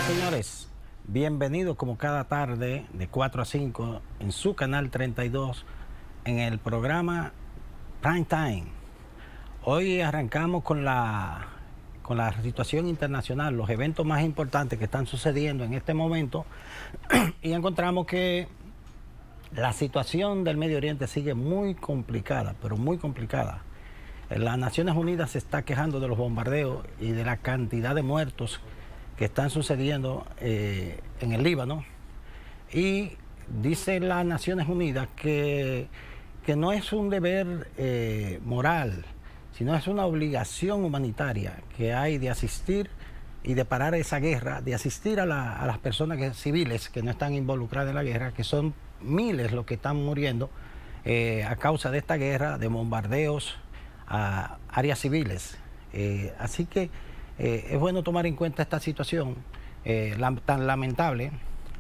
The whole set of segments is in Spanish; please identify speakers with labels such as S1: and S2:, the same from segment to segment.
S1: Señores, bienvenidos como cada tarde de 4 a 5 en su canal 32 en el programa Prime Time. Hoy arrancamos con la situación internacional, los eventos más importantes que están sucediendo en este momento y encontramos que la situación del Medio Oriente sigue muy complicada, pero muy complicada. Las Naciones Unidas se está quejando de los bombardeos y de la cantidad de muertos que están sucediendo en el Líbano, y dice las Naciones Unidas que no es un deber moral, sino es una obligación humanitaria que hay de asistir y de parar esa guerra, de asistir a las personas civiles que no están involucradas en la guerra, que son miles los que están muriendo a causa de esta guerra, de bombardeos a áreas civiles. Así que es bueno tomar en cuenta esta situación tan lamentable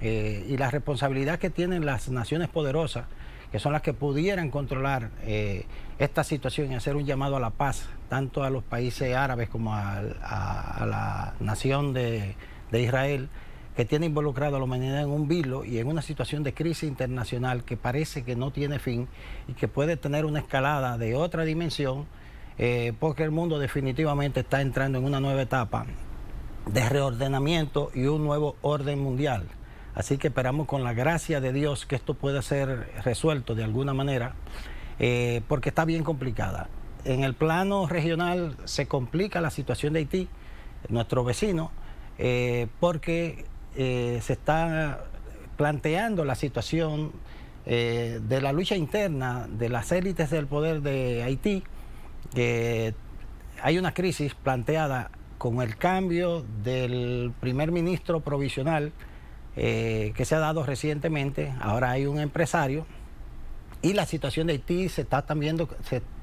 S1: y la responsabilidad que tienen las naciones poderosas, que son las que pudieran controlar esta situación y hacer un llamado a la paz, tanto a los países árabes como a la nación de Israel, que tiene involucrado a la humanidad en un vilo y en una situación de crisis internacional que parece que no tiene fin y que puede tener una escalada de otra dimensión, porque el mundo definitivamente está entrando en una nueva etapa de reordenamiento y un nuevo orden mundial. Así que esperamos con la gracia de Dios que esto pueda ser resuelto de alguna manera, porque está bien complicada. En el plano regional se complica la situación de Haití, nuestro vecino, porque se está planteando la situación de la lucha interna de las élites del poder de Haití, que hay una crisis planteada con el cambio del primer ministro provisional que se ha dado recientemente. Ahora hay un empresario y la situación de Haití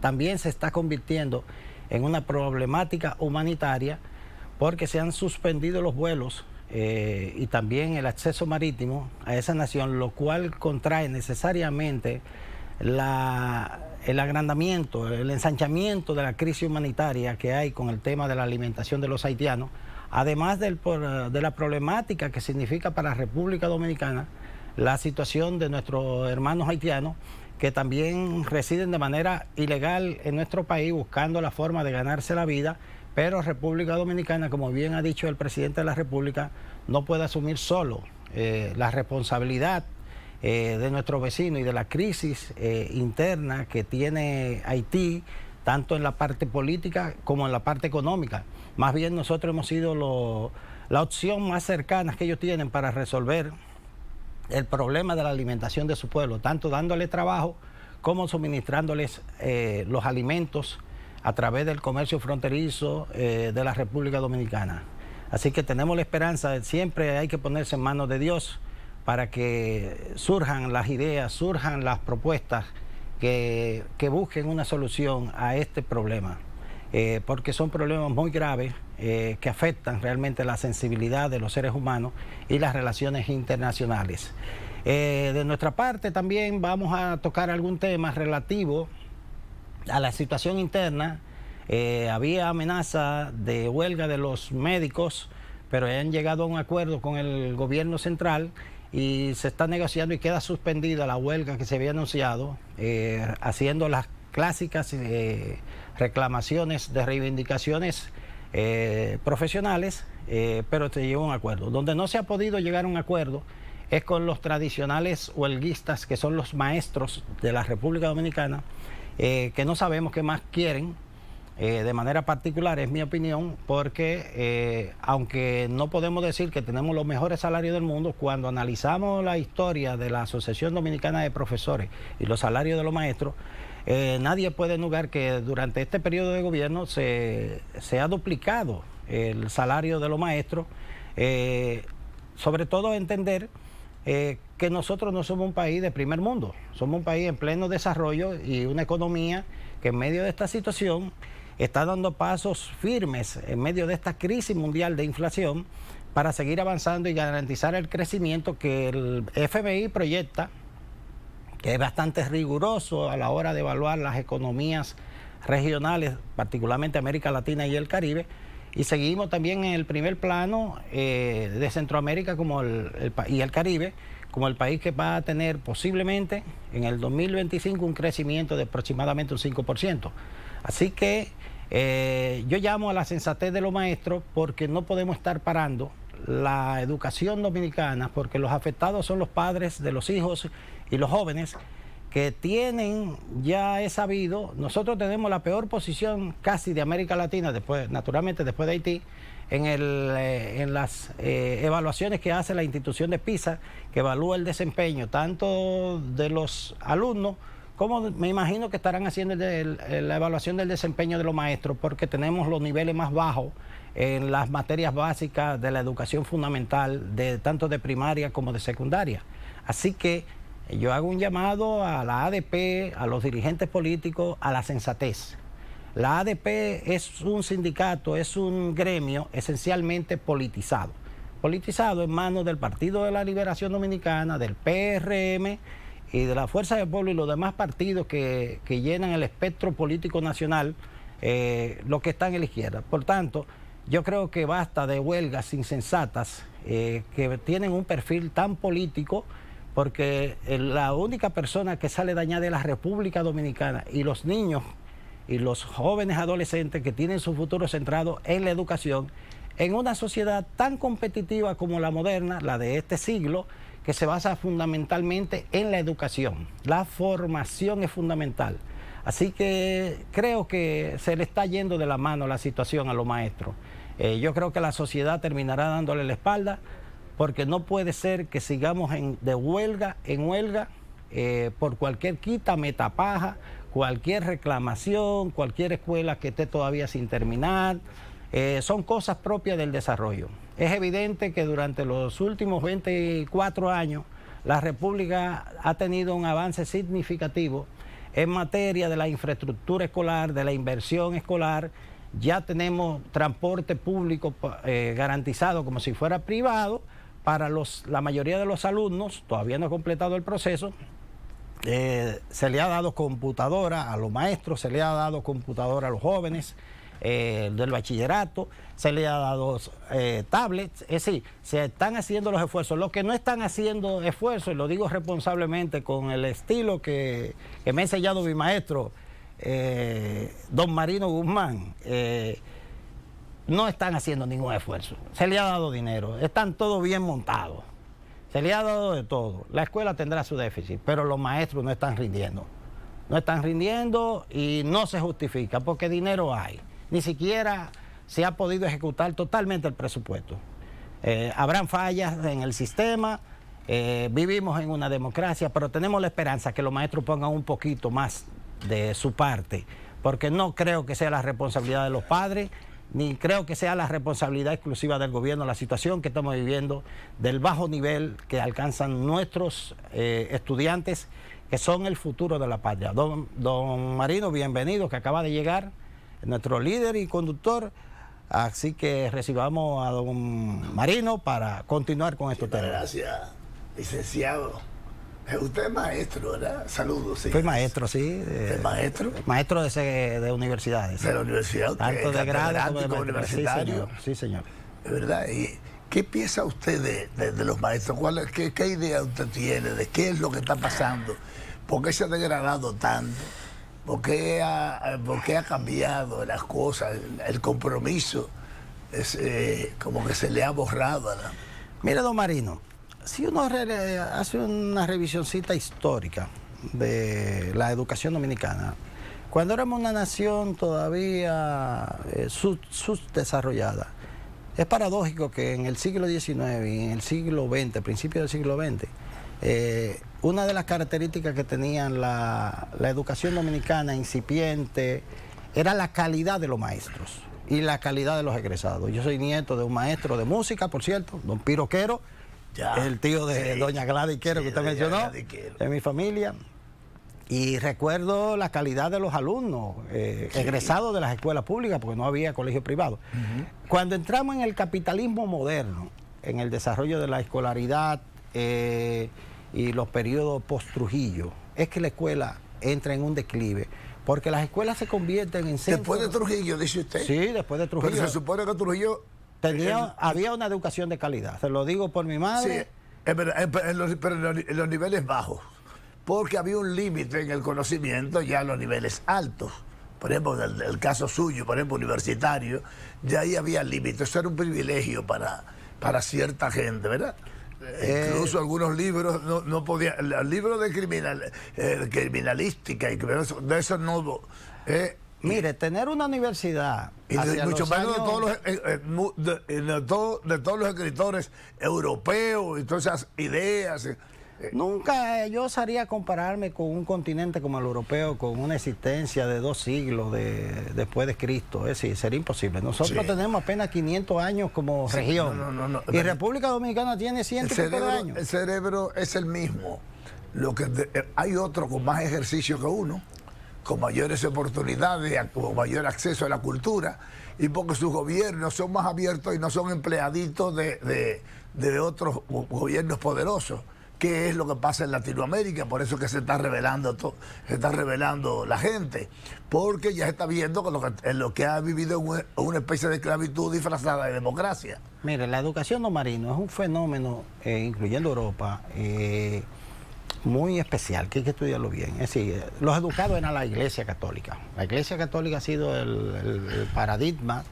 S1: también se está convirtiendo en una problemática humanitaria, porque se han suspendido los vuelos y también el acceso marítimo a esa nación, lo cual contrae necesariamente el agrandamiento, el ensanchamiento de la crisis humanitaria que hay con el tema de la alimentación de los haitianos, además de la problemática que significa para la República Dominicana la situación de nuestros hermanos haitianos que también residen de manera ilegal en nuestro país buscando la forma de ganarse la vida, pero República Dominicana, como bien ha dicho el presidente de la República, no puede asumir solo la responsabilidad de nuestro vecino y de la crisis interna que tiene Haití, tanto en la parte política como en la parte económica. Más bien nosotros hemos sido la opción más cercana que ellos tienen para resolver el problema de la alimentación de su pueblo, tanto dándole trabajo como suministrándoles los alimentos a través del comercio fronterizo de la República Dominicana. Así que tenemos la esperanza, siempre hay que ponerse en manos de Dios para que surjan las ideas, surjan las propuestas que busquen una solución a este problema, porque son problemas muy graves que afectan realmente la sensibilidad de los seres humanos y las relaciones internacionales. De nuestra parte también vamos a tocar algún tema relativo a la situación interna. Había amenaza de huelga de los médicos, pero han llegado a un acuerdo con el gobierno central y se está negociando y queda suspendida la huelga que se había anunciado, haciendo las clásicas reclamaciones de reivindicaciones profesionales, pero se llegó a un acuerdo. Donde no se ha podido llegar a un acuerdo es con los tradicionales huelguistas, que son los maestros de la República Dominicana, que no sabemos qué más quieren. De manera particular, es mi opinión, porque aunque no podemos decir que tenemos los mejores salarios del mundo, cuando analizamos la historia de la Asociación Dominicana de Profesores y los salarios de los maestros, nadie puede negar que durante este periodo de gobierno se ha duplicado el salario de los maestros, sobre todo entender que nosotros no somos un país de primer mundo, somos un país en pleno desarrollo y una economía que en medio de esta situación está dando pasos firmes en medio de esta crisis mundial de inflación para seguir avanzando y garantizar el crecimiento que el FMI proyecta, que es bastante riguroso a la hora de evaluar las economías regionales, particularmente América Latina y el Caribe, y seguimos también en el primer plano de Centroamérica como y el Caribe, como el país que va a tener posiblemente en el 2025 un crecimiento de aproximadamente un 5%. Así que yo llamo a la sensatez de los maestros, porque no podemos estar parando la educación dominicana, porque los afectados son los padres de los hijos y los jóvenes que tienen, ya es sabido, nosotros tenemos la peor posición casi de América Latina, naturalmente después de Haití, en las evaluaciones que hace la institución de PISA, que evalúa el desempeño tanto de los alumnos, como me imagino que estarán haciendo la evaluación del desempeño de los maestros, porque tenemos los niveles más bajos en las materias básicas de la educación fundamental, tanto de primaria como de secundaria. Así que yo hago un llamado a la ADP, a los dirigentes políticos, a la sensatez. La ADP es un sindicato, es un gremio esencialmente politizado. Politizado en manos del Partido de la Liberación Dominicana, del PRM y de la Fuerza del Pueblo y los demás partidos que llenan el espectro político nacional, los que están en la izquierda. Por tanto, yo creo que basta de huelgas insensatas que tienen un perfil tan político, porque la única persona que sale dañada es la República Dominicana y los niños y los jóvenes adolescentes que tienen su futuro centrado en la educación, en una sociedad tan competitiva como la moderna, la de este siglo, que se basa fundamentalmente en la educación. La formación es fundamental. Así que creo que se le está yendo de la mano la situación a los maestros. Yo creo que la sociedad terminará dándole la espalda, porque no puede ser que sigamos de huelga en huelga por cualquier quita, metapaja, cualquier reclamación, cualquier escuela que esté todavía sin terminar. Son cosas propias del desarrollo. Es evidente que durante los últimos 24 años la República ha tenido un avance significativo en materia de la infraestructura escolar, de la inversión escolar. Ya tenemos transporte público garantizado como si fuera privado para la mayoría de los alumnos. Todavía no ha completado el proceso. Se le ha dado computadora a los maestros, se le ha dado computadora a los jóvenes del bachillerato, se le ha dado tablets. Es decir, se están haciendo los esfuerzos. Los que no están haciendo esfuerzos, y lo digo responsablemente con el estilo que me ha enseñado mi maestro, don Marino Guzmán, no están haciendo ningún esfuerzo. Se le ha dado dinero, están todos bien montados, se le ha dado de todo. La escuela tendrá su déficit, pero los maestros no están rindiendo. No están rindiendo y no se justifica, porque dinero hay. Ni siquiera se ha podido ejecutar totalmente el presupuesto. Habrán fallas en el sistema, vivimos en una democracia, pero tenemos la esperanza que los maestros pongan un poquito más de su parte, porque no creo que sea la responsabilidad de los padres, ni creo que sea la responsabilidad exclusiva del gobierno, la situación que estamos viviendo, del bajo nivel que alcanzan nuestros estudiantes, que son el futuro de la patria. Don Marino, bienvenido, que acaba de llegar, nuestro líder y conductor. Así que recibamos a don Marino para continuar con estos temas.
S2: Gracias, licenciado. Usted es maestro, ¿verdad? Saludos. Sí.
S1: Fui maestro, sí.
S2: ¿Es maestro?
S1: Maestro de universidades.
S2: De la universidad.
S1: Tanto de grado como de
S2: universitario.
S1: Sí, señor.
S2: ¿Es verdad? ¿Y qué piensa usted de los maestros? ¿Qué idea usted tiene de qué es lo que está pasando? ¿Por qué se ha degradado tanto? ¿Por qué ha cambiado las cosas? El compromiso es como que se le ha borrado. ¿No?
S1: Mira, don Marino, si uno hace una revisioncita histórica de la educación dominicana, cuando éramos una nación todavía subdesarrollada, es paradójico que en el siglo XIX y en el siglo XX, principios del siglo XX, una de las características que tenían la educación dominicana incipiente era la calidad de los maestros y la calidad de los egresados. Yo soy nieto de un maestro de música, por cierto, don Piro Quero, el tío de doña Gladys Quero, que usted mencionó, de mi familia. Y recuerdo la calidad de los alumnos egresados de las escuelas públicas, porque no había colegio privado. Cuando entramos en el capitalismo moderno, en el desarrollo de la escolaridad y los periodos post-Trujillo, es que la escuela entra en un declive, Porque las escuelas se convierten en centros...
S2: Después de Trujillo, dice usted.
S1: Sí, después de Trujillo.
S2: Pero se supone que Trujillo...
S1: Había una educación de calidad, se lo digo por mi madre.
S2: Sí, pero en los niveles bajos. Porque había un límite en el conocimiento ya en los niveles altos. Por ejemplo, en el caso suyo, por ejemplo, universitario, ya ahí había límites. Eso era un privilegio para cierta gente, ¿verdad? Incluso algunos libros no podían... El libro de criminalística, y de eso no...
S1: Mire, tener una universidad...
S2: Y mucho menos de todos los escritores europeos y todas esas ideas...
S1: Nunca yo osaría compararme con un continente como el europeo, con una existencia de 2 siglos después de Cristo. Es decir, sería imposible. Nosotros tenemos apenas 500 años como región. Y República Dominicana tiene 100 y pico de años.
S2: El cerebro es el mismo. Hay otro con más ejercicio que uno, con mayores oportunidades, con mayor acceso a la cultura, y porque sus gobiernos son más abiertos y no son empleaditos de otros gobiernos poderosos. ¿Qué es lo que pasa en Latinoamérica? Por eso que se está revelando la gente, porque ya se está viendo en lo que ha vivido una especie de esclavitud disfrazada de democracia.
S1: Mire, la educación no marino es un fenómeno, incluyendo Europa, muy especial, que hay que estudiarlo bien. Es decir, los educados eran la Iglesia Católica. La Iglesia Católica ha sido el paradigma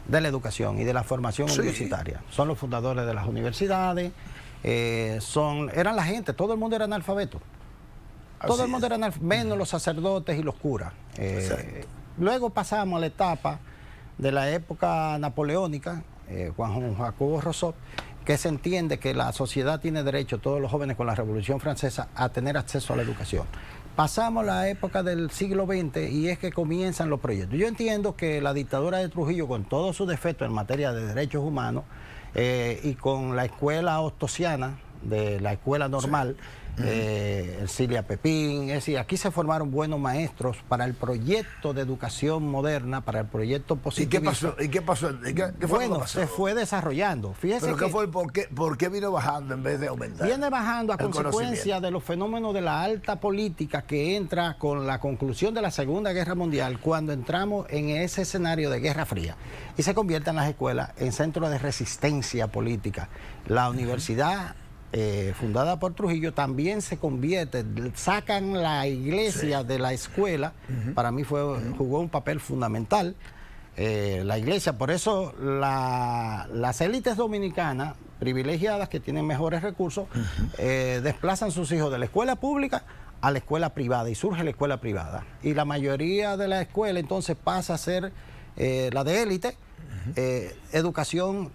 S1: de la educación y de la formación universitaria. Son los fundadores de las universidades. Eran la gente, todo el mundo era analfabeto. Todo el mundo era analfabeto, menos los sacerdotes y los curas. Luego pasamos a la etapa de la época napoleónica, Juan Jacobo Rousseau, que se entiende que la sociedad tiene derecho, todos los jóvenes con la Revolución Francesa, a tener acceso a la educación. Pasamos la época del siglo XX y es que comienzan los proyectos. Yo entiendo que la dictadura de Trujillo, con todos sus defectos en materia de derechos humanos, y con la escuela ostosiana, de la escuela normal, Cilia Pepín, es decir, aquí se formaron buenos maestros para el proyecto de educación moderna, para el proyecto positivista.
S2: ¿Y qué pasó?
S1: Bueno, se fue desarrollando. Fíjese.
S2: ¿Pero qué fue por qué vino bajando en vez de aumentar?
S1: Viene bajando a consecuencia de los fenómenos de la alta política que entra con la conclusión de la Segunda Guerra Mundial, cuando entramos en ese escenario de Guerra Fría y se convierten las escuelas en centros de resistencia política. La universidad fundada por Trujillo también se convierte, sacan la iglesia de la escuela. Para mí jugó un papel fundamental la iglesia. Por eso las élites dominicanas privilegiadas, que tienen mejores recursos, desplazan sus hijos de la escuela pública a la escuela privada, y surge la escuela privada, y la mayoría de la escuela entonces pasa a ser la de élite, educación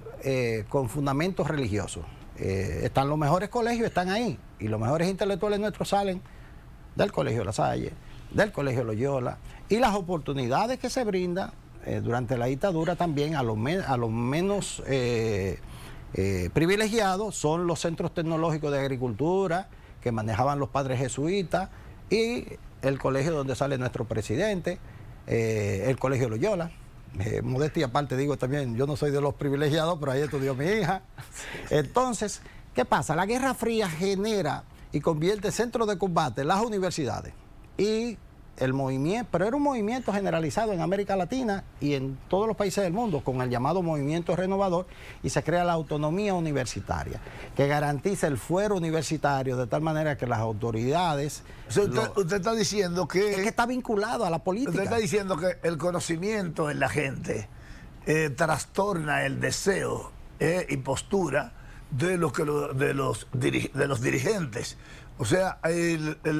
S1: con fundamentos religiosos. Están los mejores colegios, están ahí, y los mejores intelectuales nuestros salen del Colegio La Salle, del Colegio Loyola, y las oportunidades que se brindan durante la dictadura también a los menos privilegiados son los centros tecnológicos de agricultura que manejaban los padres jesuitas, y el colegio donde sale nuestro presidente, el Colegio Loyola. Modestia aparte, digo también, yo no soy de los privilegiados, pero ahí estudió mi hija. Entonces, ¿qué pasa? La Guerra Fría genera y convierte en centro de combate las universidades y el movimiento, pero era un movimiento generalizado en América Latina y en todos los países del mundo, con el llamado movimiento renovador, y se crea la autonomía universitaria, que garantiza el fuero universitario de tal manera que las autoridades...
S2: Usted está diciendo que...
S1: Es que está vinculado a la política.
S2: Usted está diciendo que el conocimiento en la gente trastorna el deseo y postura de los dirigentes. O sea,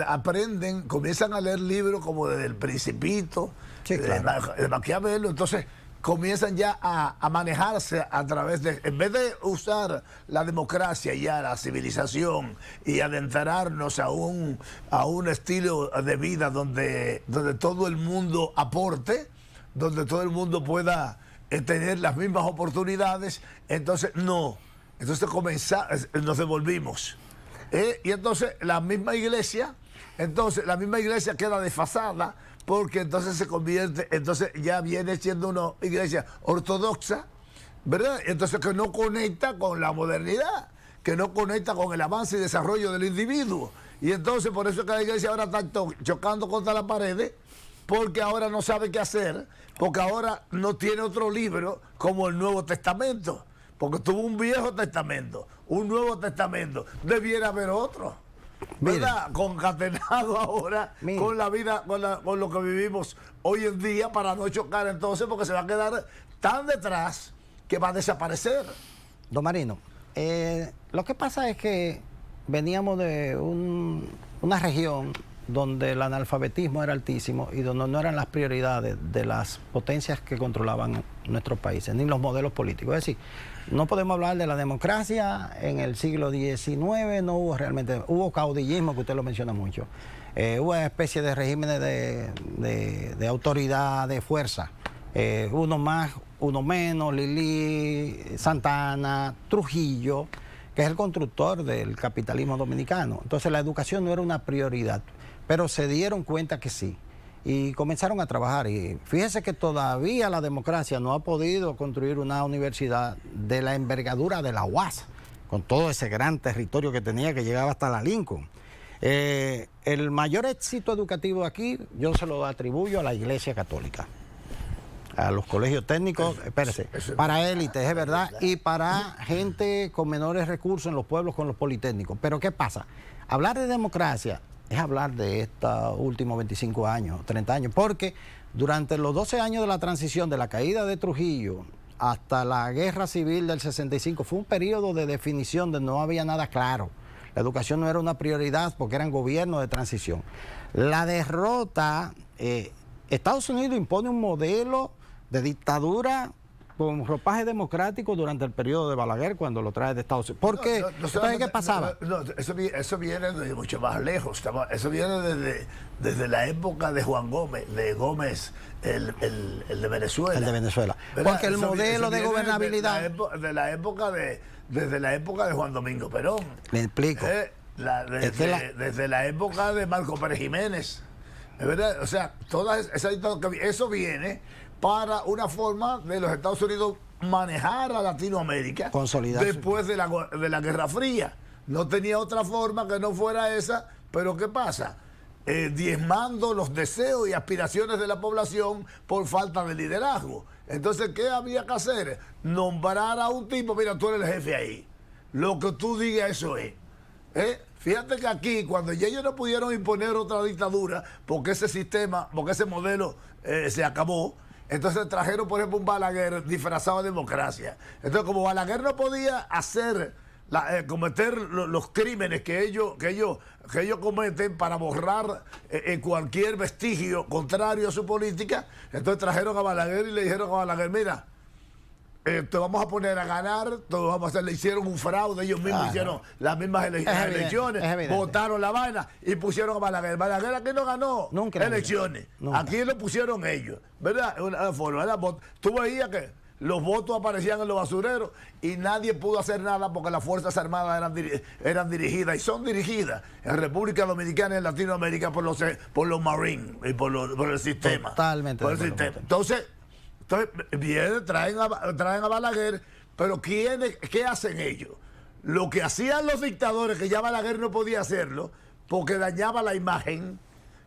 S2: aprenden, comienzan a leer libros como desde El Principito, de Maquiavelo, entonces comienzan ya a manejarse a través de, en vez de usar la democracia y la civilización y adentrarnos a un estilo de vida donde todo el mundo aporte, donde todo el mundo pueda tener las mismas oportunidades, entonces nos devolvimos. Y entonces la misma iglesia queda desfasada, porque entonces se convierte, entonces ya viene siendo una iglesia ortodoxa, ¿verdad? Entonces que no conecta con la modernidad, que no conecta con el avance y desarrollo del individuo. Y entonces por eso es que la iglesia ahora está chocando contra las paredes, porque ahora no sabe qué hacer, porque ahora no tiene otro libro como el Nuevo Testamento, porque tuvo un Viejo Testamento, un Nuevo Testamento, debiera haber otro, ¿verdad? Concatenado ahora con la vida, con lo que vivimos hoy en día, para no chocar entonces, porque se va a quedar tan detrás que va a desaparecer.
S1: Don Marino, lo que pasa es que veníamos de una región donde el analfabetismo era altísimo y donde no eran las prioridades de las potencias que controlaban nuestros países, ni los modelos políticos. Es decir, no podemos hablar de la democracia en el siglo XIX, no hubo realmente, hubo caudillismo, que usted lo menciona mucho, hubo una especie de regímenes de autoridad, de fuerza, uno más, uno menos, Lili, Santana, Trujillo, que es el constructor del capitalismo dominicano. Entonces la educación no era una prioridad, pero se dieron cuenta que sí, y comenzaron a trabajar. Y fíjese que todavía la democracia no ha podido construir una universidad de la envergadura de la UAS, con todo ese gran territorio que tenía, que llegaba hasta la Lincoln. El mayor éxito educativo aquí yo se lo atribuyo a la Iglesia Católica, a los colegios técnicos, espérese, para élites, es verdad, y para gente con menores recursos en los pueblos con los politécnicos. Pero ¿qué pasa? Hablar de democracia es hablar de estos últimos 25 años, 30 años, porque durante los 12 años de la transición, de la caída de Trujillo hasta la guerra civil del 65, fue un periodo de definición donde no había nada claro. La educación no era una prioridad porque eran gobiernos de transición. La derrota, Estados Unidos impone un modelo de dictadura con ropaje democrático durante el periodo de Balaguer, cuando lo trae de Estados Unidos. ¿Por qué? ¿Entonces qué pasaba?
S2: Eso viene de mucho más lejos. Eso viene desde la época de Juan Gómez, el de Venezuela.
S1: El de Venezuela. ¿Verdad? Porque el modelo de gobernabilidad...
S2: Desde la época de Juan Domingo Perón.
S1: Le explico.
S2: Desde la época de Marco Pérez Jiménez. ¿Es verdad? O sea, eso viene para una forma de los Estados Unidos manejar a Latinoamérica después de la Guerra Fría. No tenía otra forma que no fuera esa, pero ¿qué pasa? Diezmando los deseos y aspiraciones de la población por falta de liderazgo. Entonces, ¿qué había que hacer? Nombrar a un tipo, mira, tú eres el jefe ahí. Lo que tú digas, eso es. Fíjate que aquí, cuando ya ellos no pudieron imponer otra dictadura, porque ese sistema, porque ese modelo se acabó, entonces trajeron, por ejemplo, un Balaguer disfrazado de democracia. Entonces, como Balaguer no podía hacer, cometer los crímenes que ellos cometen para borrar cualquier vestigio contrario a su política, entonces trajeron a Balaguer y le dijeron a Balaguer, mira, te vamos a poner a ganar, le hicieron un fraude, ellos mismos hicieron las mismas elecciones, votaron la vaina y pusieron a Balaguer. Balaguer aquí no ganó elecciones, aquí lo pusieron ellos, ¿verdad? Una forma, tú veías que los votos aparecían en los basureros y nadie pudo hacer nada porque las Fuerzas Armadas eran dirigidas y son dirigidas en República Dominicana y en Latinoamérica por los Marines y por el sistema.
S1: Totalmente.
S2: Por el sistema. Entonces vienen, traen a Balaguer, pero ¿qué hacen ellos? Lo que hacían los dictadores, que ya Balaguer no podía hacerlo, porque dañaba la imagen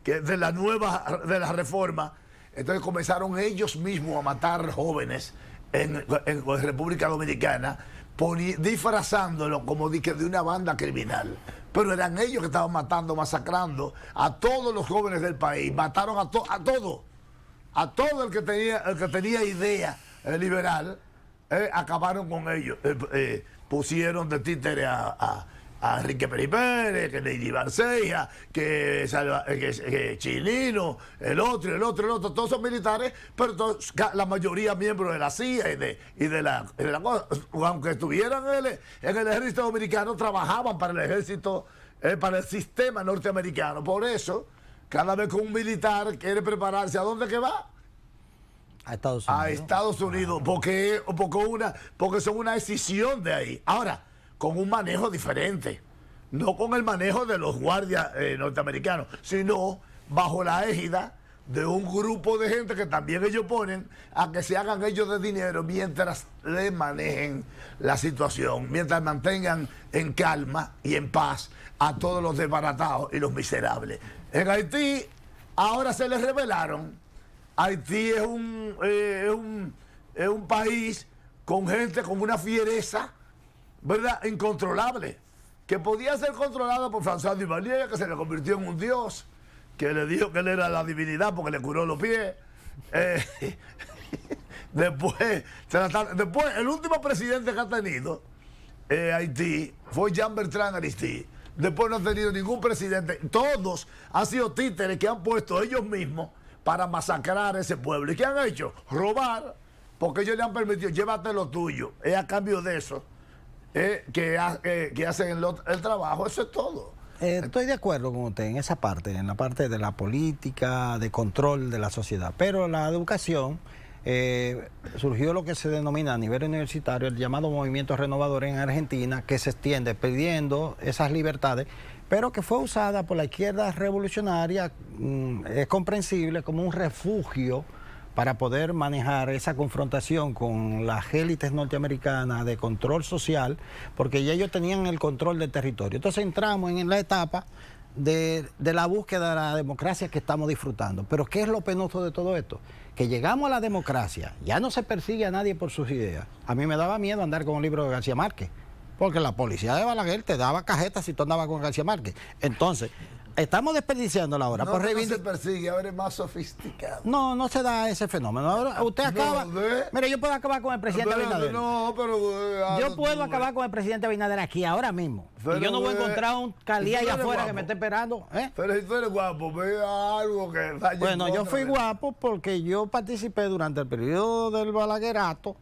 S2: de la reforma, entonces comenzaron ellos mismos a matar jóvenes en República Dominicana, disfrazándolo como de una banda criminal. Pero eran ellos que estaban matando, masacrando a todos los jóvenes del país, mataron a todo el que tenía idea liberal, acabaron con ellos. Pusieron de títere a Enrique Pérez, que Lady Barceja, que Chilino, el otro, todos son militares, pero la mayoría miembros de la CIA y de la cosa. Aunque estuvieran en el ejército dominicano, trabajaban para el ejército, para el sistema norteamericano. Por eso, cada vez que un militar quiere prepararse, ¿a dónde que va?
S1: A Estados Unidos.
S2: A Estados Unidos, porque son una decisión de ahí. Ahora, con un manejo diferente, no con el manejo de los guardias norteamericanos, sino bajo la égida de un grupo de gente que también ellos ponen a que se hagan ellos de dinero mientras le manejen la situación, mientras mantengan en calma y en paz a todos los desbaratados y los miserables. En Haití Ahora se les revelaron. Haití es un país con gente con una fiereza, ¿verdad?, incontrolable, que podía ser controlada por François Duvalier, que se le convirtió en un dios, que le dijo que él era la divinidad porque le curó los pies. Después, el último presidente que ha tenido Haití fue Jean-Bertrand Aristide. Después no ha tenido ningún presidente. Todos han sido títeres que han puesto ellos mismos para masacrar a ese pueblo. ¿Y qué han hecho? Robar, porque ellos le han permitido, llévate lo tuyo. Es a cambio de eso que hacen el trabajo. Eso es todo.
S1: Estoy de acuerdo con usted en esa parte, en la parte de la política, de control de la sociedad. Pero la educación, surgió lo que se denomina a nivel universitario el llamado movimiento renovador en Argentina, que se extiende pidiendo esas libertades, pero que fue usada por la izquierda revolucionaria, es comprensible, como un refugio para poder manejar esa confrontación con las élites norteamericanas de control social, porque ya ellos tenían el control del territorio. Entonces entramos en la etapa de la búsqueda de la democracia que estamos disfrutando. Pero ¿qué es lo penoso de todo esto? Que llegamos a la democracia, ya no se persigue a nadie por sus ideas. A mí me daba miedo andar con un libro de García Márquez, porque la policía de Balaguer te daba cajetas si tú andabas con García Márquez. Entonces, estamos desperdiciando la hora.
S2: No, no se persigue, ahora es más sofisticado.
S1: No, no se da ese fenómeno. Ahora usted acaba... Mire, yo puedo acabar con el presidente Abinader. Yo puedo acabar con el presidente Abinader aquí, ahora mismo. Y yo no voy a encontrar un Calí allá afuera que me esté esperando.
S2: Pero si tú eres guapo, ve algo que...
S1: Bueno, yo fui guapo porque yo participé durante el periodo del Balaguerato,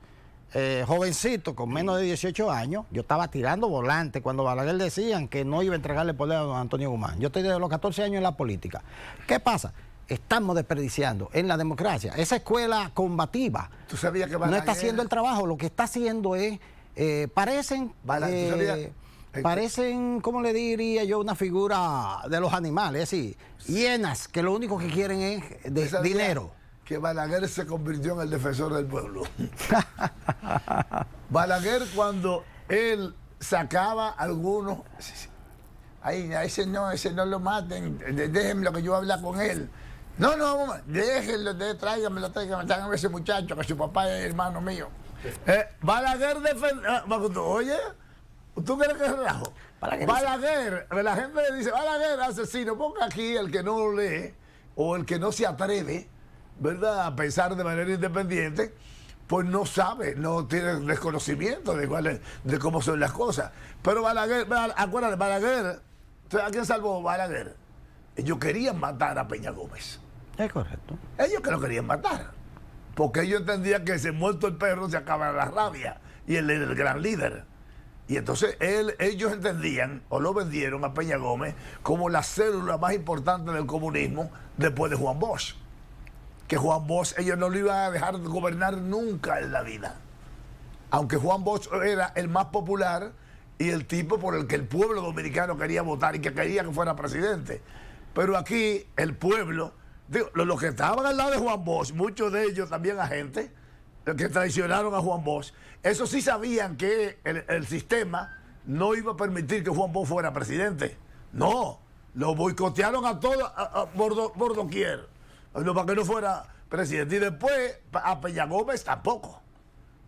S1: jovencito, con menos de 18 años. Yo estaba tirando volante cuando Balaguer decían que no iba a entregarle el poder a don Antonio Guzmán. Yo estoy desde los 14 años en la política. ¿Qué pasa? Estamos desperdiciando en la democracia esa escuela combativa.
S2: ¿Tú sabías que Balaguer
S1: no está haciendo el trabajo? Lo que está haciendo es, parecen, ¿cómo le diría yo? Una figura de los animales, es decir, hienas que lo único que quieren es dinero.
S2: Que Balaguer se convirtió en el defensor del pueblo. Balaguer, cuando él sacaba algunos, ay, a ese no lo maten, déjenme que yo hablar con él. No, déjenlo, tráiganmelo, tráiganme a ese muchacho, que su papá es hermano mío. Balaguer defendió, oye, ¿tú crees que es relajo? Balaguer, la gente le dice, Balaguer asesino, ponga aquí el que no lo lee o el que no se atreve, ¿verdad?, a pensar de manera independiente, pues no sabe, no tiene desconocimiento de cómo son las cosas. Pero Balaguer, acuérdate, Balaguer, ¿a quién salvó Balaguer? Ellos querían matar a Peña Gómez.
S1: Es correcto.
S2: Ellos que lo querían matar, porque ellos entendían que se muerto el perro se acaba la rabia, y él era el gran líder. Y entonces ellos entendían, o lo vendieron a Peña Gómez como la célula más importante del comunismo después de Juan Bosch. Que Juan Bosch, ellos no lo iban a dejar de gobernar nunca en la vida. Aunque Juan Bosch era el más popular y el tipo por el que el pueblo dominicano quería votar y que quería que fuera presidente. Pero aquí el pueblo, digo, los que estaban al lado de Juan Bosch, muchos de ellos también agentes, los que traicionaron a Juan Bosch, esos sí sabían que el sistema no iba a permitir que Juan Bosch fuera presidente. No, lo boicotearon a todos por doquier. Para que no fuera presidente. Y después a Peña Gómez tampoco.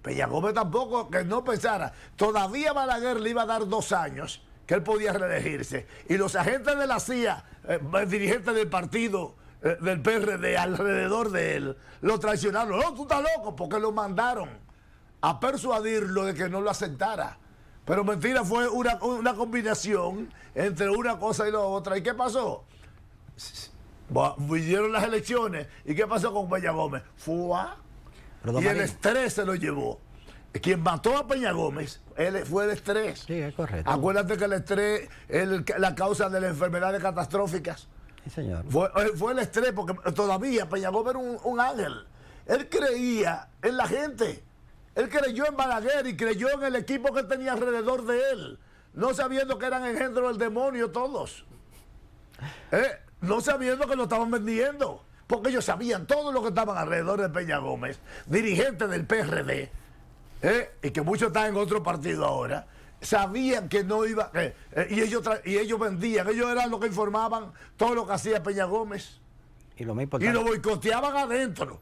S2: Peña Gómez tampoco, que no pensara. Todavía Balaguer le iba a dar 2 años, que él podía reelegirse. Y los agentes de la CIA, dirigentes del partido, del PRD, alrededor de él, lo traicionaron. No, tú estás loco, porque lo mandaron a persuadirlo de que no lo aceptara. Pero mentira, fue una combinación entre una cosa y la otra. ¿Y qué pasó? Vinieron las elecciones. ¿Y qué pasó con Peña Gómez? Y el estrés se lo llevó. Quien mató a Peña Gómez fue el estrés.
S1: Sí, es correcto.
S2: Acuérdate que el estrés es la causa de las enfermedades catastróficas.
S1: Sí, señor.
S2: Fue el estrés, porque todavía Peña Gómez era un ángel. Él creía en la gente. Él creyó en Balaguer y creyó en el equipo que tenía alrededor de él, no sabiendo que eran engendros del demonio todos. No sabiendo que lo estaban vendiendo, porque ellos sabían todo lo que estaban alrededor de Peña Gómez, dirigente del PRD, y que muchos están en otro partido ahora, sabían que no iba, y ellos vendían, ellos eran los que informaban todo lo que hacía Peña Gómez.
S1: Y lo más
S2: Y
S1: importante,
S2: lo boicoteaban adentro.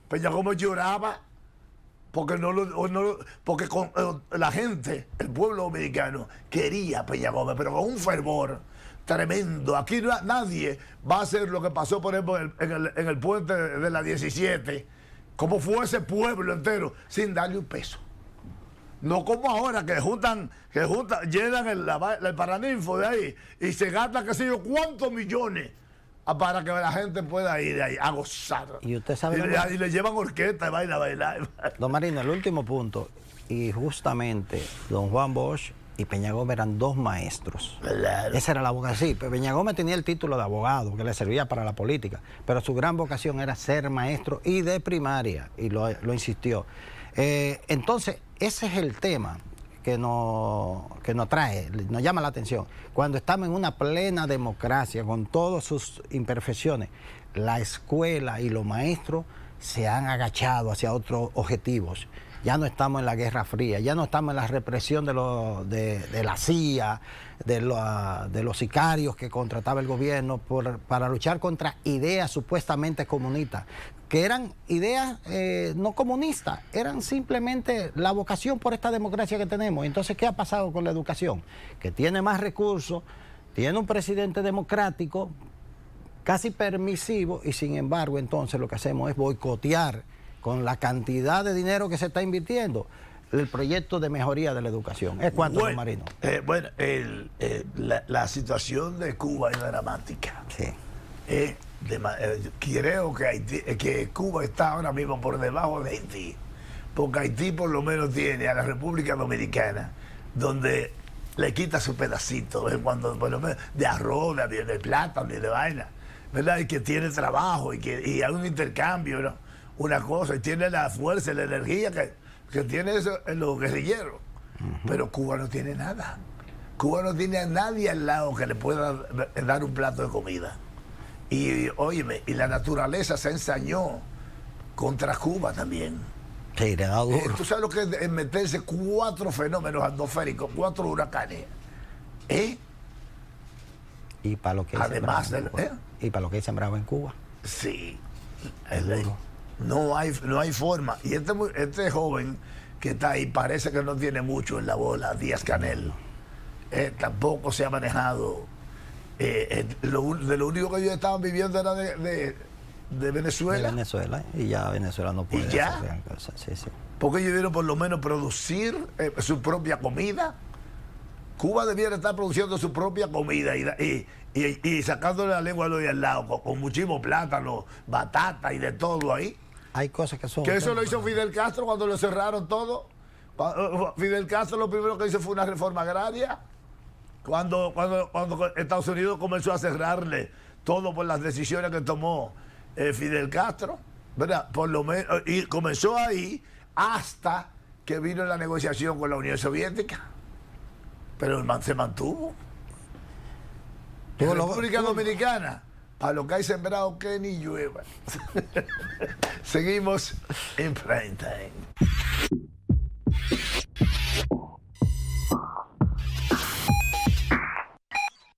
S2: Peña Gómez lloraba porque porque la gente, el pueblo dominicano, quería a Peña Gómez, pero con un fervor tremendo. Aquí nadie va a hacer lo que pasó, por ejemplo, en el puente de la 17, como fue ese pueblo entero, sin darle un peso. No como ahora que llenan el Paraninfo de ahí y se gasta qué sé yo cuántos millones para que la gente pueda ir ahí a gozar.
S1: Y usted sabe,
S2: y le llevan orquesta y vaina a bailar.
S1: don Marino, el último punto, y justamente don Juan Bosch y Peña Gómez eran dos maestros.
S2: Claro.
S1: Esa era la vocación. Sí, Peña Gómez tenía el título de abogado que le servía para la política, pero su gran vocación era ser maestro y de primaria, y lo insistió. Entonces, ese es el tema que nos trae, nos llama la atención. Cuando estamos en una plena democracia, con todas sus imperfecciones, la escuela y los maestros se han agachado hacia otros objetivos. Ya no estamos en la Guerra Fría, ya no estamos en la represión de la CIA, de los sicarios que contrataba el gobierno para luchar contra ideas supuestamente comunistas, que eran ideas no comunistas, eran simplemente la vocación por esta democracia que tenemos. Entonces, ¿qué ha pasado con la educación? Que tiene más recursos, tiene un presidente democrático, casi permisivo, y sin embargo, entonces lo que hacemos es boicotear con la cantidad de dinero que se está invirtiendo el proyecto de mejoría de la educación. ¿Es cuánto, don Marino?
S2: Bueno, la situación de Cuba es dramática.
S1: Sí.
S2: Creo que Cuba está ahora mismo por debajo de Haití, porque Haití por lo menos tiene a la República Dominicana, donde le quita su pedacito, cuando, por lo menos, de arroz, de plátano y de vaina, ¿verdad? Y que tiene trabajo y hay un intercambio, ¿no? Una cosa, y tiene la fuerza y la energía que tiene eso en los guerrilleros. Pero Cuba no tiene nada. Cuba no tiene a nadie al lado que le pueda dar un plato de comida. Y óyeme, y la naturaleza se ensañó contra Cuba también.
S1: Sí, le da duro.
S2: ¿Tú sabes lo que es meterse 4 fenómenos atmosféricos, 4 huracanes?
S1: Y para lo que
S2: además
S1: y para lo que hay sembrado en Cuba.
S2: Sí. No hay forma. Y este joven que está ahí parece que no tiene mucho en la bola, Díaz-Canel. Tampoco se ha manejado. De lo único que ellos estaban viviendo era de Venezuela.
S1: De Venezuela, y ya Venezuela no puede
S2: ¿Y ya?
S1: hacer gran cosa. Sí, sí.
S2: Porque ellos debieron por lo menos producir su propia comida. Cuba debiera estar produciendo su propia comida y sacándole la lengua a los de al lado, con muchísimo plátano, batata y de todo ahí.
S1: Hay cosas que son...
S2: Que eso lo hizo Fidel Castro cuando lo cerraron todo. Fidel Castro lo primero que hizo fue una reforma agraria. Cuando Estados Unidos comenzó a cerrarle todo por las decisiones que tomó Fidel Castro, ¿verdad? Por lo menos, y comenzó ahí hasta que vino la negociación con la Unión Soviética. Pero se mantuvo. En República Dominicana, para lo que hay sembrado, que ni llueva. Seguimos en Prime Time.